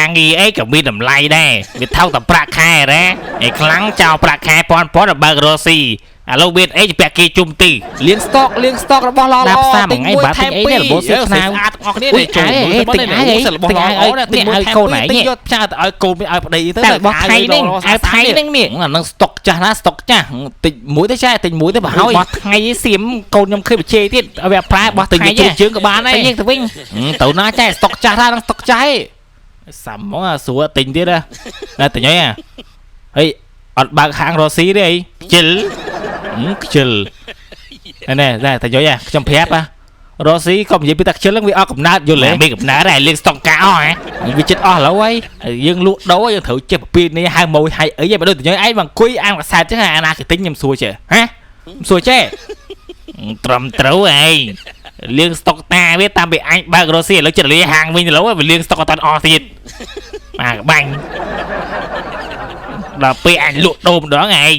ការងារអីក៏មានតម្លៃដែរវាថោកតែប្រាក់ខែណាឯខ្លាំងចោលប្រាក់ខែពាន់ដល់បើករស់ស៊ីឥឡូវមានអីជាពាក់គេជុំទីលៀងស្តុករបស់ល្អល្អទិញមួយថែមពីរ របបស្អាតអស់គ្នាតែចូលទៅរបស់ល្អល្អទិញមួយកូនឯងយកផ្សាទៅឲ្យកូនឲ្យប្តីទៅតែរបស់ថៃនេះអាថៃនេះនេះអានឹងស្តុកចាស់ណាស្តុកចាស់ទិញមួយទៅចាទិញមួយទៅបើហើយរបស់ថ្ងៃសៀមកូនខ្ញុំឃើញបច្ចេកទៀតឲ្យវាប្រើរបស់ថ្ងៃជើងក៏បានដែរយើងទៅវិញទៅណាចាស្តុកចាស់ណានឹងស្តុកចាស់សាំមកស្រួលទិញទៀតណាទិញអីហេអត់បើកហាងរស់ស៊ីទេអីខ្ជិលខ្ជិលណែតែយកខ្ញុំប្រាប់រស់ស៊ីក៏និយាយពីតាខ្ជិលហ្នឹងវាអត់កំណើតយល់ទេមានកំណើតហើយលៀងស្តុកកាអស់ហ៎វាចិត្តអស់ឥឡូវហើយយើងលក់ដូរយើងត្រូវចេះពីនេះហៅម៉ួយហៃអីបើដូចទៅឯងមកអង្គុយអានកសែតចឹងអាណាគេទិញខ្ញុំសួរចេះហ៎សួរចេះត្រឹមត្រូវឯងលៀងស្តុកតាវាតាមពីអញបើករស់ស៊ីឥឡូវចិត្តលាហាងវិញឥឡូវវាលៀងស្តុកអត់អស់ទៀតបាទបាញ់ដល់ពេលអញលក់ដូរម្ដងឯង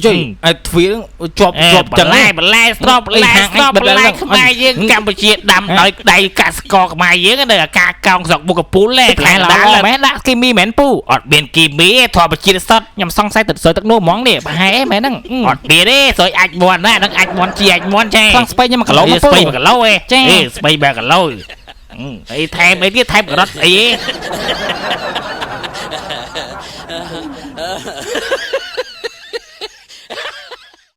យីឲ្យទ្វារជាប់ចឹងបន្លែស្រស់បន្លែខ្មែរយើងកម្ពុជាដាំដោយដៃកសិករខ្មែរយើងនៅអាការកោងស្រុកបុកពូលខ្លាំងឡើងមែនដាក់គីមីមែនពូអត់មានគីមីធម្មជាតិសុទ្ធខ្ញុំសង្ស័យទឹកទឹកនោះហ្មងនេះប្រហែលមែនហ្នឹងអត់មានទេស្រួយអាចមន់ណាហ្នឹងអាចមន់ជាអាចមន់ចេះសងស្បៃខ្ញុំ1គីឡូមកស្បៃ1គីឡូចេះស្បៃ1គីឡូអីថែមអីទៀតថែមការ៉ុតអី